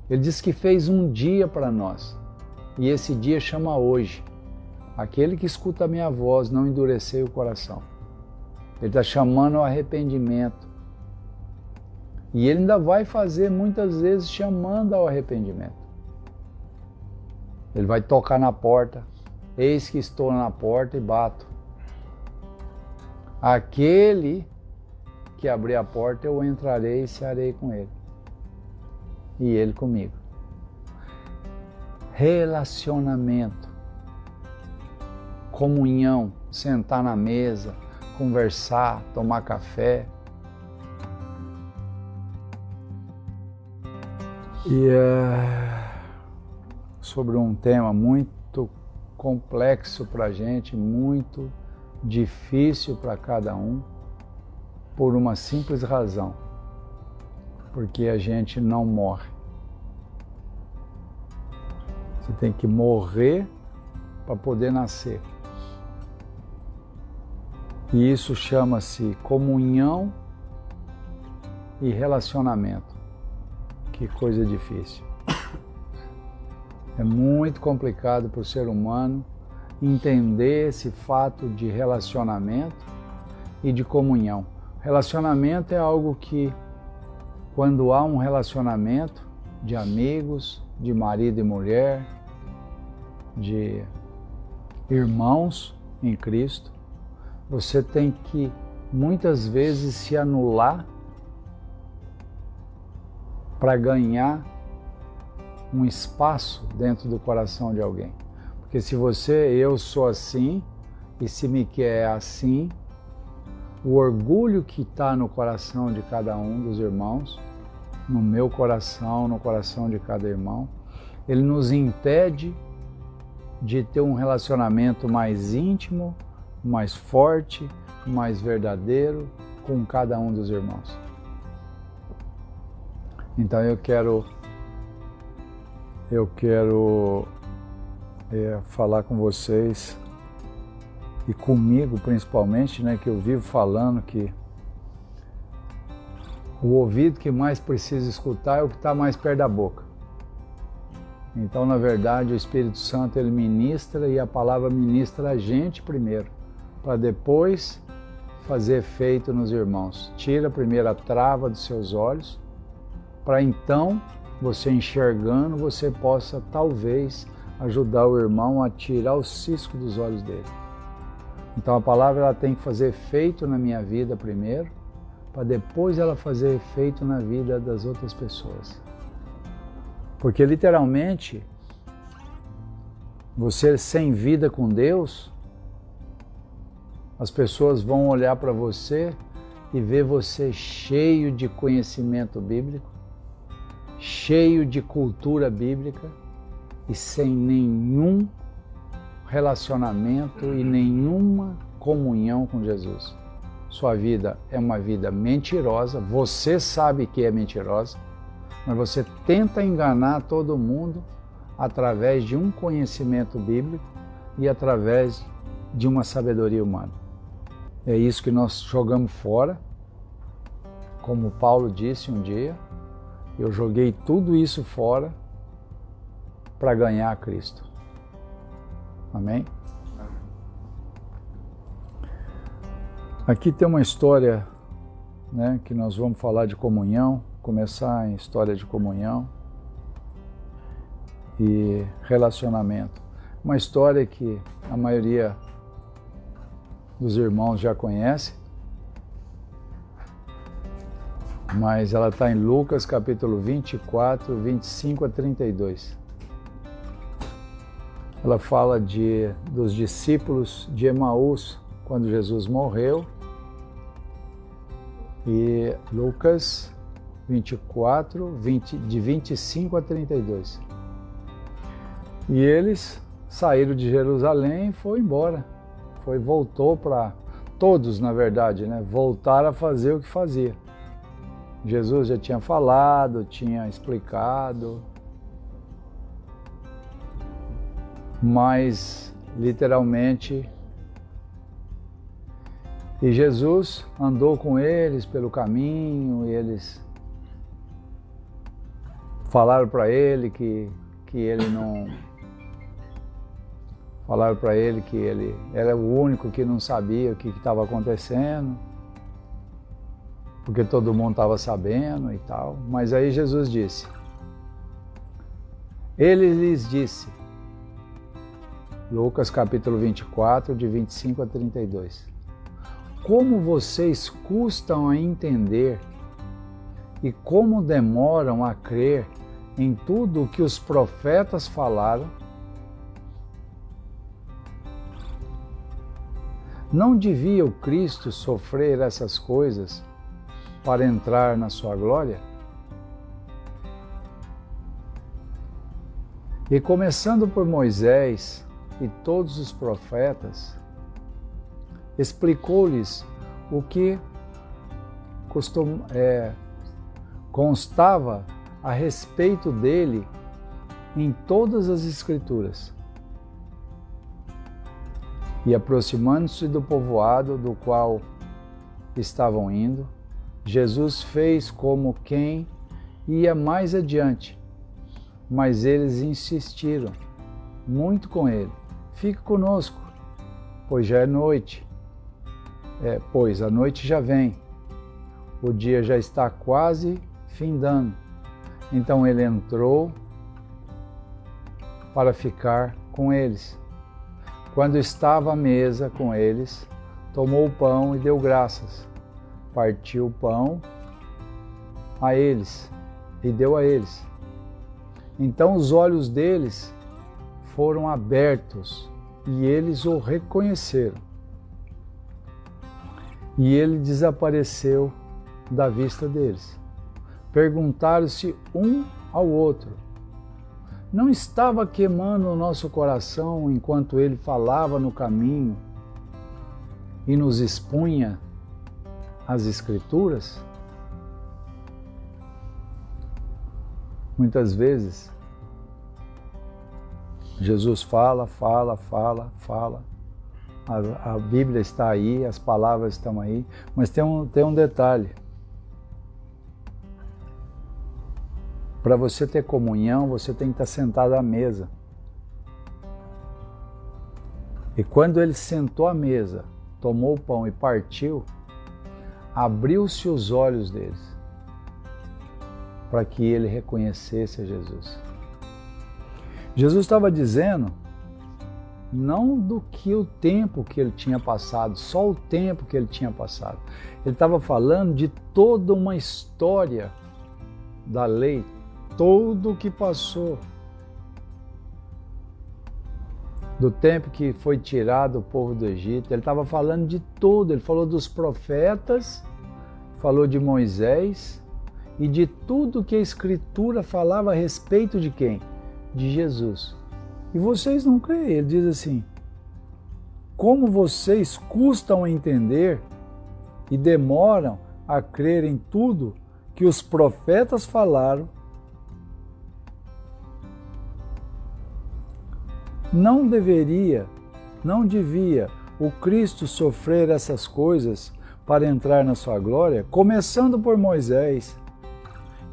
Ele diz que fez um dia para nós, e esse dia chama hoje. Aquele que escuta a minha voz, não endureceu o coração. Ele está chamando ao arrependimento. E ele ainda vai fazer muitas vezes chamando ao arrependimento. Ele vai tocar na porta. Eis que estou na porta e bato. Aquele que abrir a porta, eu entrarei e cearei com ele. E ele comigo. Relacionamento. Comunhão. Sentar na mesa, conversar, tomar café. E sobre um tema muito complexo para a gente, muito difícil para cada um, por uma simples razão, porque a gente não morre. Você tem que morrer para poder nascer. E isso chama-se comunhão e relacionamento. Que coisa difícil. É muito complicado para o ser humano entender esse fato de relacionamento e de comunhão. Relacionamento é algo que, quando há um relacionamento de amigos, de marido e mulher, de irmãos em Cristo, você tem que muitas vezes se anular para ganhar um espaço dentro do coração de alguém. Porque se eu sou assim, e se me quer assim, o orgulho que está no coração de cada um dos irmãos, no meu coração, no coração de cada irmão, ele nos impede de ter um relacionamento mais íntimo, mais forte, mais verdadeiro com cada um dos irmãos. Então eu quero falar com vocês e comigo principalmente, né, que eu vivo falando que o ouvido que mais precisa escutar é o que está mais perto da boca. Então, na verdade, o Espírito Santo ele ministra e a palavra ministra a gente primeiro, para depois fazer efeito nos irmãos. Tira primeiro a trava dos seus olhos, para então, você enxergando, você possa talvez ajudar o irmão a tirar o cisco dos olhos dele. Então a palavra ela tem que fazer efeito na minha vida primeiro, para depois ela fazer efeito na vida das outras pessoas. Porque literalmente, você sem vida com Deus, as pessoas vão olhar para você e ver você cheio de conhecimento bíblico, cheio de cultura bíblica e sem nenhum relacionamento e nenhuma comunhão com Jesus. Sua vida é uma vida mentirosa, você sabe que é mentirosa, mas você tenta enganar todo mundo através de um conhecimento bíblico e através de uma sabedoria humana. É isso que nós jogamos fora, como Paulo disse um dia, eu joguei tudo isso fora para ganhar a Cristo. Amém? Aqui tem uma história, né, que nós vamos falar de comunhão, começar em história de comunhão e relacionamento. Uma história que a maioria dos irmãos já conhece, mas ela está em Lucas capítulo 24, 25 a 32. Ela fala dos discípulos de Emaús, quando Jesus morreu, e Lucas 24, de 25 a 32. E eles saíram de Jerusalém e foram embora. Voltou para... Todos, na verdade, né? Voltaram a fazer o que fazia. Jesus já tinha falado, tinha explicado, mas literalmente... E Jesus andou com eles pelo caminho, e eles Falaram para ele que ele não... Falaram para ele que ele era o único que não sabia o que estava acontecendo, porque todo mundo estava sabendo e tal. Mas aí Jesus disse, ele lhes disse, Lucas capítulo 24, de 25 a 32, como vocês custam a entender e como demoram a crer em tudo o que os profetas falaram? Não devia o Cristo sofrer essas coisas para entrar na sua glória? E começando por Moisés e todos os profetas, explicou-lhes o que constava a respeito dele em todas as Escrituras. E aproximando-se do povoado do qual estavam indo, Jesus fez como quem ia mais adiante, mas eles insistiram muito com ele. Fique conosco, pois já é noite. Pois a noite já vem, o dia já está quase findando. Então ele entrou para ficar com eles. Quando estava à mesa com eles, tomou o pão e deu graças. Partiu o pão a eles e deu a eles. Então os olhos deles foram abertos e eles o reconheceram. E ele desapareceu da vista deles. Perguntaram-se um ao outro, não estava queimando o nosso coração enquanto ele falava no caminho e nos expunha as Escrituras? Muitas vezes, Jesus fala. A Bíblia está aí, as palavras estão aí, mas tem um detalhe. Para você ter comunhão, você tem que estar sentado à mesa. E quando ele sentou à mesa, tomou o pão e partiu, abriu-se os olhos deles para que ele reconhecesse a Jesus. Jesus estava dizendo não do que o tempo que ele tinha passado, só o tempo que ele tinha passado. Ele estava falando de toda uma história da lei, tudo o que passou, do tempo que foi tirado o povo do Egito. Ele estava falando de tudo, ele falou dos profetas, falou de Moisés e de tudo que a Escritura falava a respeito de quem? De Jesus. E vocês não creem, ele diz assim, como vocês custam a entender e demoram a crer em tudo que os profetas falaram? Não devia o Cristo sofrer essas coisas para entrar na sua glória, começando por Moisés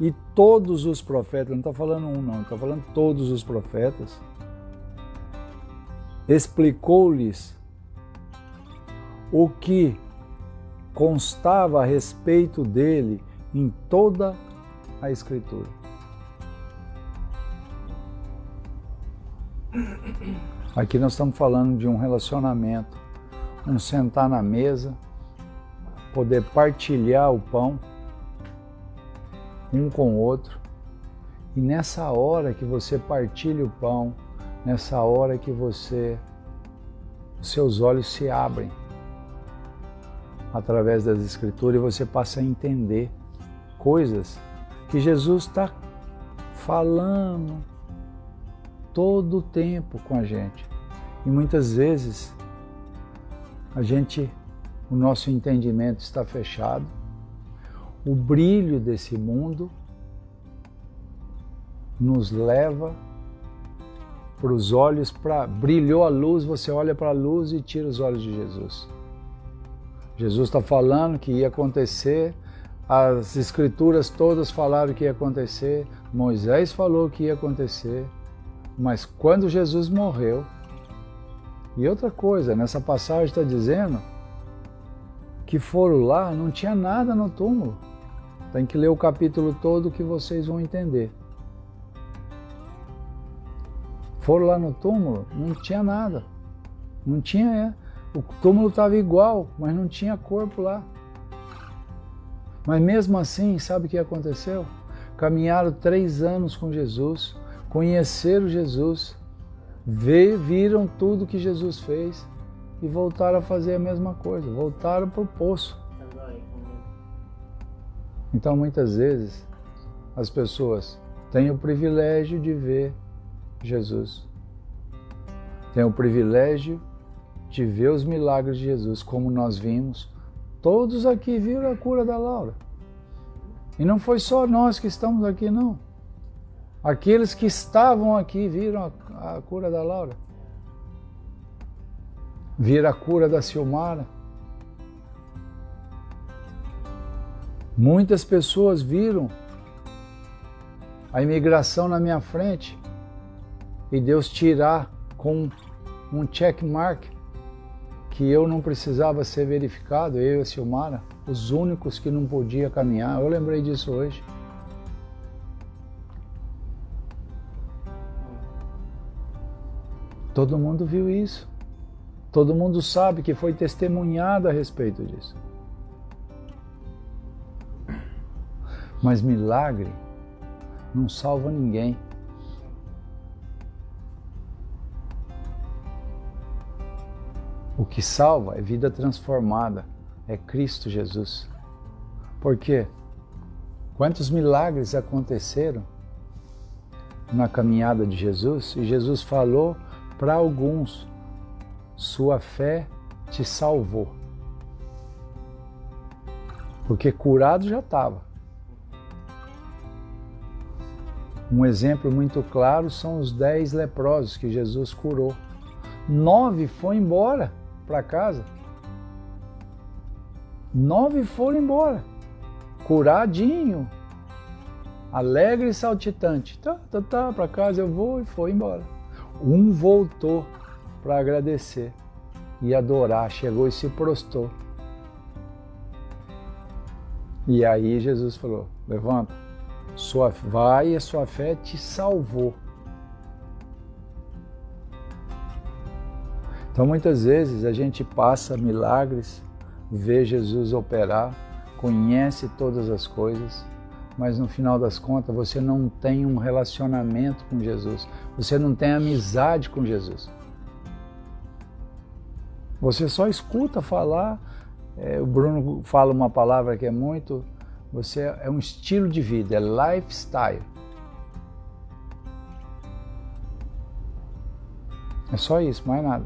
e todos os profetas. Não está falando um, não, está falando todos os profetas. Explicou-lhes o que constava a respeito dele em toda a Escritura. Aqui nós estamos falando de um relacionamento, um sentar na mesa, poder partilhar o pão um com o outro. E nessa hora que você partilha o pão, nessa hora que os seus olhos se abrem através das Escrituras e você passa a entender coisas que Jesus está falando todo o tempo com a gente. E muitas vezes o nosso entendimento está fechado, o brilho desse mundo nos leva para os olhos, brilhou a luz, você olha para a luz e tira os olhos de Jesus. Jesus está falando que ia acontecer As escrituras todas falaram que ia acontecer, Moisés falou que ia acontecer, mas quando Jesus morreu, e outra coisa, nessa passagem está dizendo que foram lá, não tinha nada no túmulo. Tem que ler o capítulo todo que vocês vão entender. Foram lá no túmulo, não tinha nada. Não tinha, o túmulo estava igual, mas não tinha corpo lá. Mas mesmo assim, sabe o que aconteceu? Caminharam 3 anos com Jesus, conheceram Jesus, viram tudo que Jesus fez e voltaram a fazer a mesma coisa, voltaram para o poço. Então muitas vezes as pessoas têm o privilégio de ver Jesus, têm o privilégio de ver os milagres de Jesus, como nós vimos. Todos aqui viram a cura da Laura. E não foi só nós que estamos aqui, não. Aqueles que estavam aqui viram a cura da Laura. Viram a cura da Silmara. Muitas pessoas viram a imigração na minha frente e Deus tirar com um check mark que eu não precisava ser verificado, eu e a Silmara, os únicos que não podiam caminhar. Eu lembrei disso hoje. Todo mundo viu isso. Todo mundo sabe que foi testemunhado a respeito disso. Mas milagre não salva ninguém. O que salva é vida transformada, é Cristo Jesus. Por quê? Quantos milagres aconteceram na caminhada de Jesus? E Jesus falou para alguns: sua fé te salvou. Porque curado já estava. Um exemplo muito claro são os 10 leprosos que Jesus curou. 9 foram embora para casa. 9 foram embora, curadinho, alegre e saltitante. Tá, para casa eu vou, e foi embora. Um voltou para agradecer e adorar, chegou e se prostrou. E aí Jesus falou: levanta, vai e a sua fé te salvou. Então muitas vezes a gente passa milagres, vê Jesus operar, conhece todas as coisas, mas no final das contas você não tem um relacionamento com Jesus, você não tem amizade com Jesus. Você só escuta falar, o Bruno fala uma palavra que é muito, é um estilo de vida, é lifestyle. É só isso, mais nada.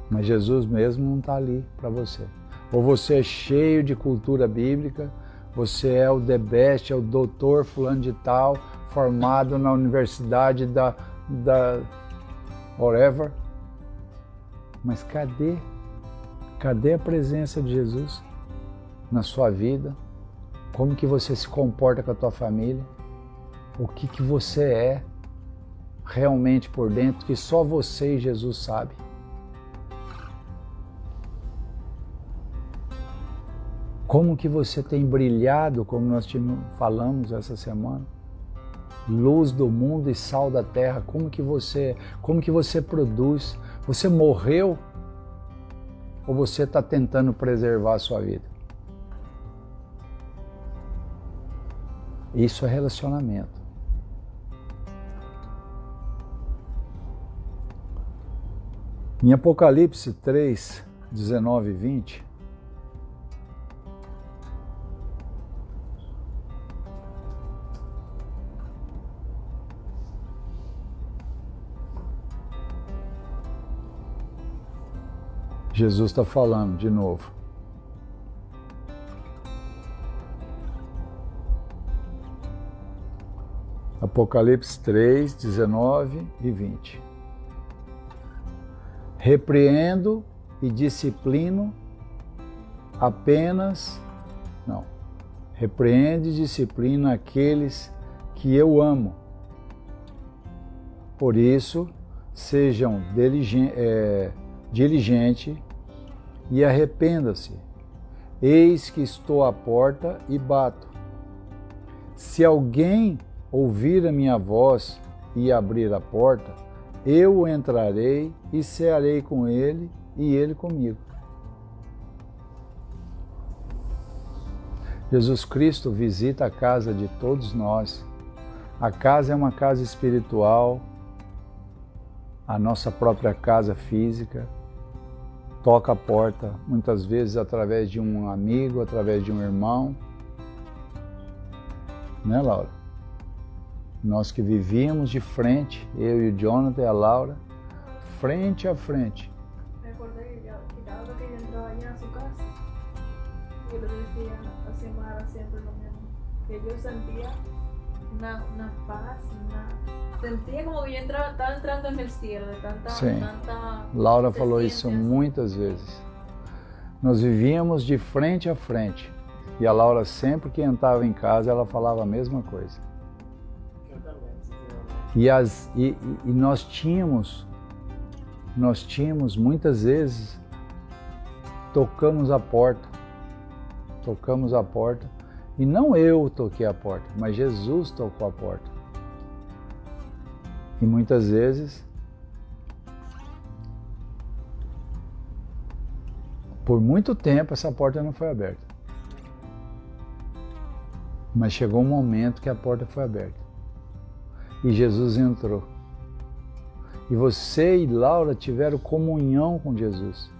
Mas Jesus mesmo não está ali para você. Ou você é cheio de cultura bíblica, você é o the best, é o doutor fulano de tal, formado na universidade da whatever. Mas cadê? Cadê a presença de Jesus na sua vida? Como que você se comporta com a tua família? O que você é realmente por dentro, que só você e Jesus sabe? Como que você tem brilhado, como nós falamos essa semana? Luz do mundo e sal da terra, como que você produz? Você morreu ou você está tentando preservar a sua vida? Isso é relacionamento. Em Apocalipse 3, 19 e 20, Jesus está falando de novo. Apocalipse 3, 19 e 20. Repreendo e disciplino apenas Não. Repreende e disciplina aqueles que eu amo. Por isso, sejam diligentes e arrependa-se. Eis que estou à porta e bato. Se alguém ouvir a minha voz e abrir a porta, eu entrarei e cearei com ele e ele comigo. Jesus Cristo visita a casa de todos nós. A casa é uma casa espiritual, a nossa própria casa física. Toca a porta, muitas vezes através de um amigo, através de um irmão. Né, Laura? Nós que vivíamos de frente, eu e o Jonathan e a Laura, frente a frente. Recordei que cada vez que yo entraba allá a su casa, yo le decía a Xiomara siempre lo mismo, que yo sentía una paz, sentía como que yo estaba entrando en el cielo, de tanta Laura falou isso muitas vezes. Nós vivíamos de frente a frente. E a Laura sempre que entrava em casa, ela falava a mesma coisa. E nós tínhamos muitas vezes, tocamos a porta, e não eu toquei a porta, mas Jesus tocou a porta. E muitas vezes, por muito tempo, essa porta não foi aberta. Mas chegou um momento que a porta foi aberta. E Jesus entrou. E você e Laura tiveram comunhão com Jesus.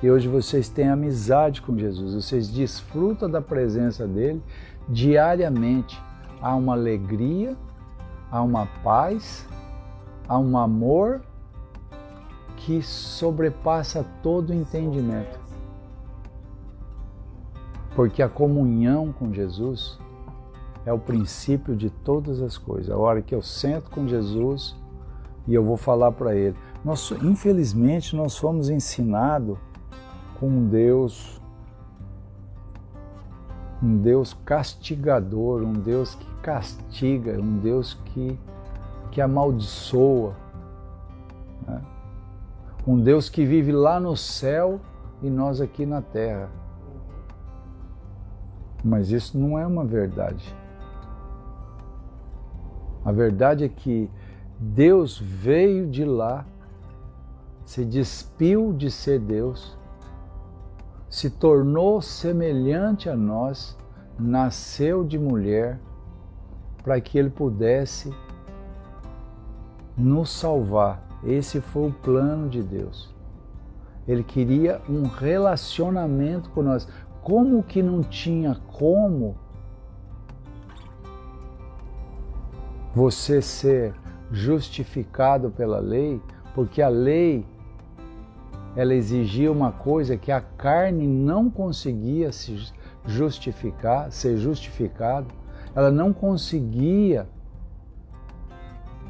E hoje vocês têm amizade com Jesus. Vocês desfrutam da presença dele diariamente. Há uma alegria, há uma paz, há um amor que sobrepassa todo entendimento. Porque a comunhão com Jesus é o princípio de todas as coisas. A hora que eu sento com Jesus e eu vou falar para Ele. Infelizmente, nós fomos ensinados com um Deus castigador, um Deus que castiga, um Deus que amaldiçoa, né? Um Deus que vive lá no céu e nós aqui na terra. Mas isso não é uma verdade. A verdade é que Deus veio de lá, se despiu de ser Deus, se tornou semelhante a nós, nasceu de mulher, para que Ele pudesse nos salvar. Esse foi o plano de Deus. Ele queria um relacionamento com nós. Como que não tinha como você ser justificado pela lei? Porque a lei, ela exigia uma coisa que a carne não conseguia ser justificada, ela não conseguia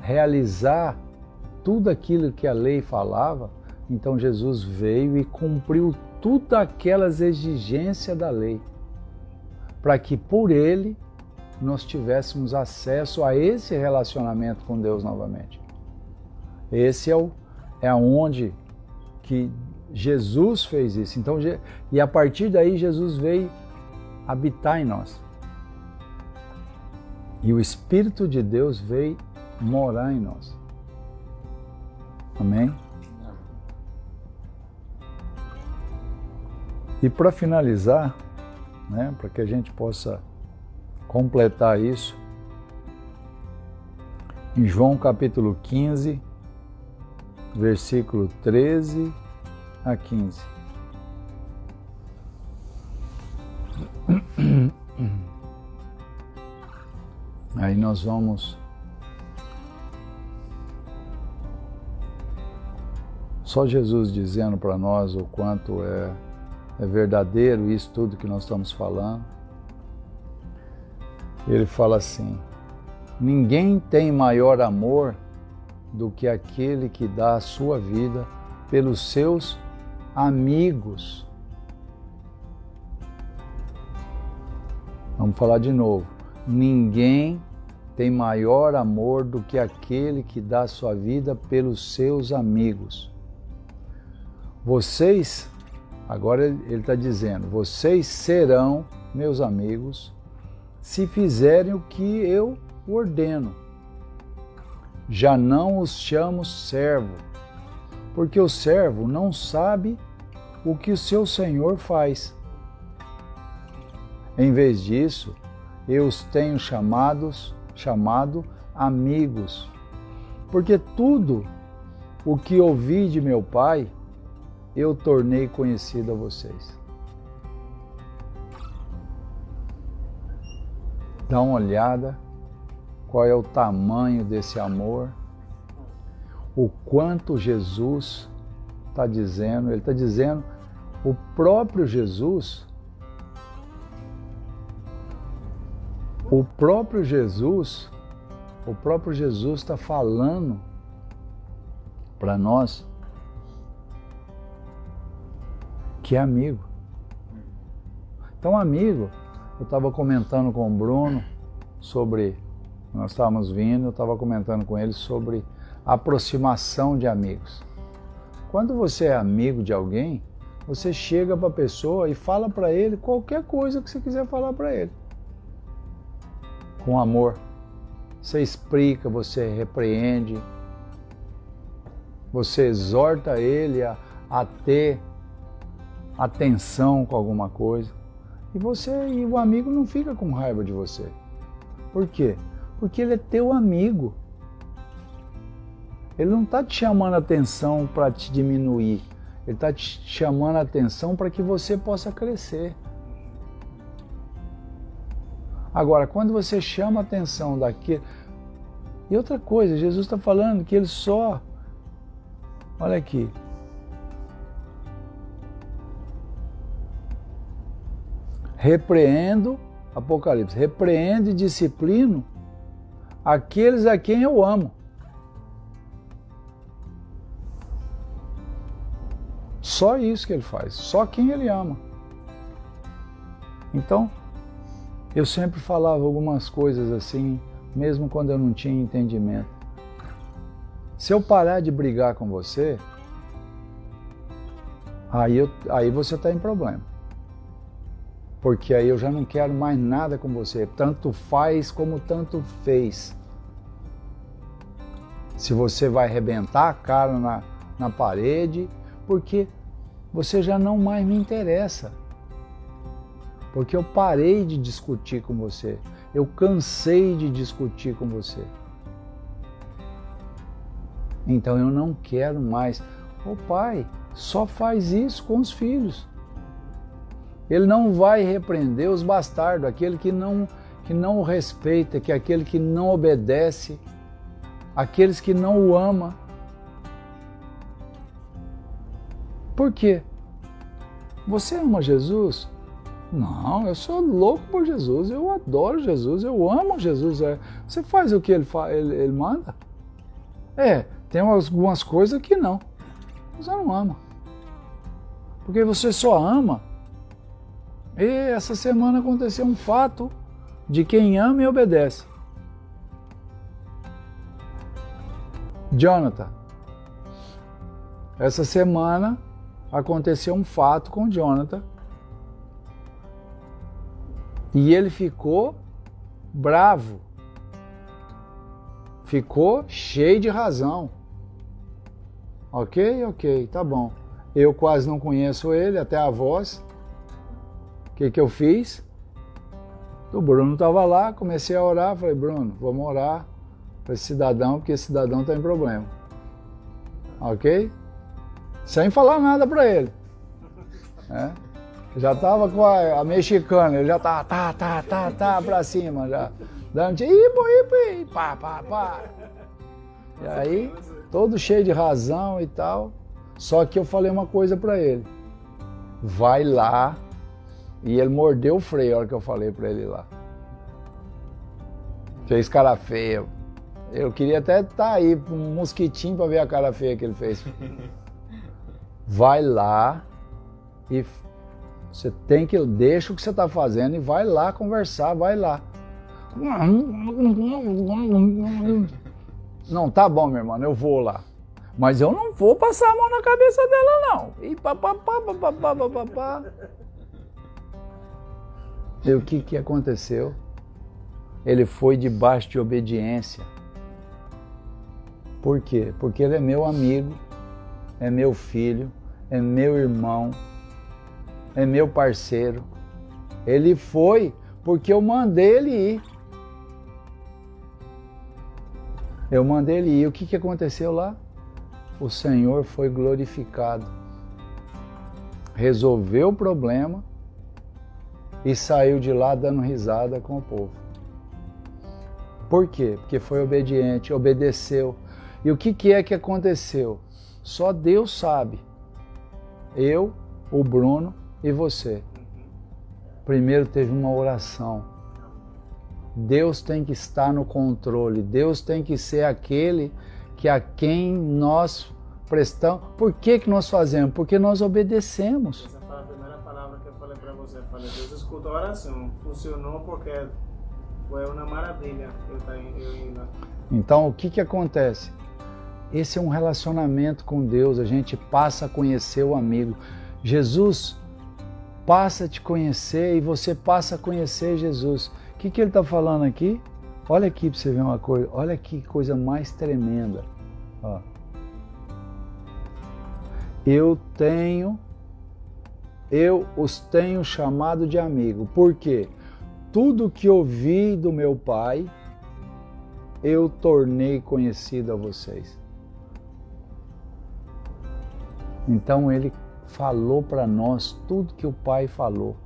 realizar tudo aquilo que a lei falava. Então Jesus veio e cumpriu todas aquelas exigências da lei, para que por Ele nós tivéssemos acesso a esse relacionamento com Deus novamente. Esse é aonde que Jesus fez isso. Então, e a partir daí Jesus veio habitar em nós. E o Espírito de Deus veio morar em nós. Amém? E para finalizar, né, para que a gente possa completar isso, em João capítulo 15, versículo 13 a 15. Aí nós vamos só Jesus dizendo para nós o quanto é verdadeiro isso tudo que nós estamos falando. Ele fala assim: ninguém tem maior amor do que aquele que dá a sua vida pelos seus amigos. Vamos falar de novo. Ninguém tem maior amor do que aquele que dá sua vida pelos seus amigos. Vocês, agora ele está dizendo, vocês serão meus amigos se fizerem o que eu ordeno. Já não os chamo servo, porque o servo não sabe o que o seu senhor faz. Em vez disso, eu os tenho chamado amigos, porque tudo o que ouvi de meu Pai, eu tornei conhecido a vocês. Dá uma olhada qual é o tamanho desse amor, o quanto Jesus está dizendo, ele está dizendo, o próprio Jesus está falando para nós que é amigo. Então, amigo, eu estava comentando com o Bruno sobre, nós estávamos vindo, eu estava comentando com ele sobre a aproximação de amigos. Quando você é amigo de alguém, você chega para a pessoa e fala para ele qualquer coisa que você quiser falar para ele. Com amor. Você explica, você repreende, você exorta ele a ter atenção com alguma coisa. E o amigo não fica com raiva de você. Por quê? Porque ele é teu amigo. Ele não está te chamando a atenção para te diminuir. Ele está te chamando a atenção para que você possa crescer. Agora, quando você chama a atenção daquele... E outra coisa, Jesus está falando que ele só... Olha aqui. Repreendo, Apocalipse, repreendo e disciplino aqueles a quem eu amo. Só isso que ele faz, só quem ele ama. Então, eu sempre falava algumas coisas assim, mesmo quando eu não tinha entendimento. Se eu parar de brigar com você, aí você está em problema. Porque aí eu já não quero mais nada com você. Tanto faz como tanto fez. Se você vai arrebentar a cara na parede, porque você já não mais me interessa. Porque eu parei de discutir com você. Eu cansei de discutir com você. Então eu não quero mais. O pai só faz isso com os filhos. Ele não vai repreender os bastardos, aquele que não o respeita, que é aquele que não obedece, aqueles que não o ama. Por quê? Você ama Jesus? Não, eu sou louco por Jesus, eu adoro Jesus, eu amo Jesus. Você faz o que ele manda? Tem algumas coisas que não. Você não ama. Porque você só ama. E essa semana aconteceu um fato de quem ama e obedece. Jonathan. Essa semana aconteceu um fato com o Jonathan. E ele ficou bravo. Ficou cheio de razão. Ok, tá bom. Eu quase não conheço ele, até a voz. O que eu fiz? O Bruno estava lá, comecei a orar, falei, Bruno, vamos orar para esse cidadão, porque esse cidadão está em problema. Ok? Sem falar nada para ele. Já estava com a mexicana, ele já tá para cima, já. Dando pá. E aí, todo cheio de razão e tal. Só que eu falei uma coisa para ele. Vai lá. E ele mordeu o freio a hora que eu falei para ele lá. Fez cara feia. Eu queria até estar aí com um mosquitinho para ver a cara feia que ele fez. Vai lá e Você tem que, deixa o que você está fazendo e vai lá conversar, vai lá. Não, tá bom, minha irmã, eu vou lá. Mas eu não vou passar a mão na cabeça dela, não. E papapá. E o que aconteceu? Ele foi debaixo de obediência. Por quê? Porque ele é meu amigo, é meu filho, é meu irmão, é meu parceiro. Ele foi porque eu mandei ele ir. Eu mandei ele ir. O que aconteceu lá? O Senhor foi glorificado. Resolveu o problema e saiu de lá dando risada com o povo. Por quê? Porque foi obediente, obedeceu. E o que é que aconteceu? Só Deus sabe. Eu, o Bruno e você. Primeiro teve uma oração. Deus tem que estar no controle. Deus tem que ser aquele que a quem nós prestamos. Por que nós fazemos? Porque nós obedecemos. Essa foi a primeira palavra que eu falei para você. Eu falei, Deus escuta a oração. Funcionou porque foi uma maravilha eu indo. Então, o que acontece? Esse é um relacionamento com Deus. A gente passa a conhecer o amigo. Jesus passa a te conhecer e você passa a conhecer Jesus. O que ele está falando aqui? Olha aqui para você ver uma coisa. Olha que coisa mais tremenda. Ó. Eu os tenho chamado de amigo. Por quê? Tudo que ouvi do meu Pai, eu tornei conhecido a vocês. Então ele falou para nós tudo que o Pai falou.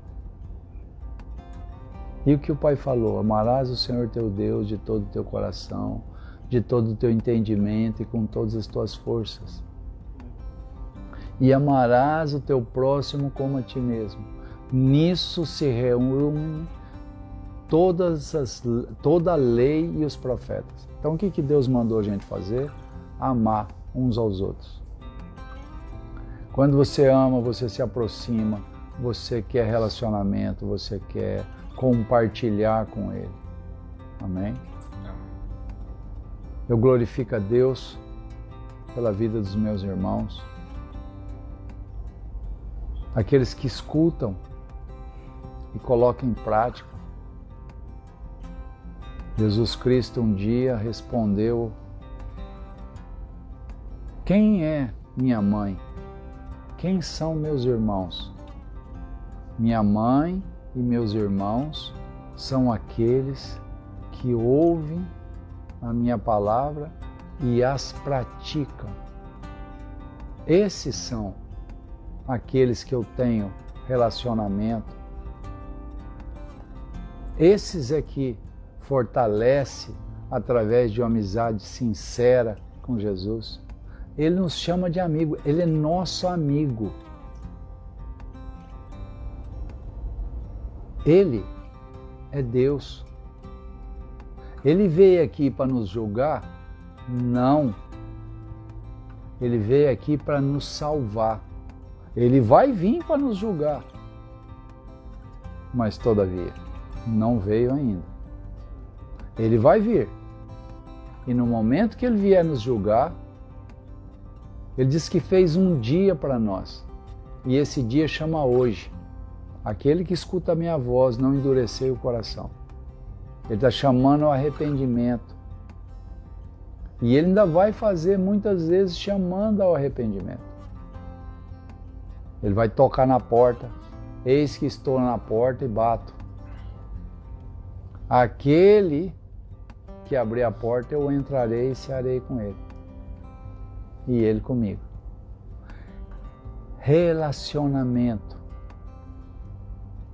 E o que o Pai falou? Amarás o Senhor teu Deus de todo o teu coração, de todo o teu entendimento e com todas as tuas forças. E amarás o teu próximo como a ti mesmo. Nisso se reúne toda a lei e os profetas. Então o que Deus mandou a gente fazer? Amar uns aos outros. Quando você ama, você se aproxima, você quer relacionamento, você quer compartilhar com Ele. Amém? Eu glorifico a Deus pela vida dos meus irmãos. Aqueles que escutam e colocam em prática. Jesus Cristo um dia respondeu: quem é minha mãe? Quem são meus irmãos? Minha mãe e meus irmãos são aqueles que ouvem a minha palavra e as praticam. Esses são aqueles que eu tenho relacionamento. Esses é que fortalece através de uma amizade sincera com Jesus. Ele nos chama de amigo, Ele é nosso amigo. Ele é Deus. Ele veio aqui para nos julgar? Não. Ele veio aqui para nos salvar. Ele vai vir para nos julgar. Mas, todavia, não veio ainda. Ele vai vir. E no momento que Ele vier nos julgar, Ele disse que fez um dia para nós. E esse dia chama hoje. Aquele que escuta a minha voz, não endureceu o coração. Ele está chamando ao arrependimento. E Ele ainda vai fazer muitas vezes chamando ao arrependimento. Ele vai tocar na porta. Eis que estou na porta e bato. Aquele que abrir a porta, eu entrarei e cearei com ele. E ele comigo. Relacionamento.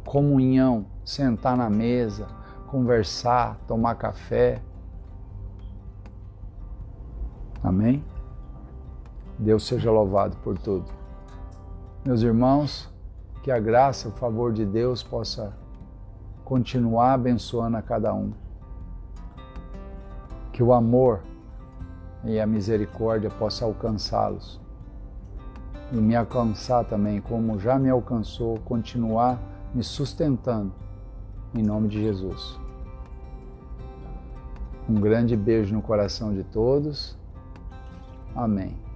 Comunhão. Sentar na mesa, conversar, tomar café. Amém? Deus seja louvado por tudo. Meus irmãos, que a graça, o favor de Deus possa continuar abençoando a cada um. Que o amor e a misericórdia possam alcançá-los. e me alcançar também, como já me alcançou, continuar me sustentando, em nome de Jesus. Um grande beijo no coração de todos. Amém.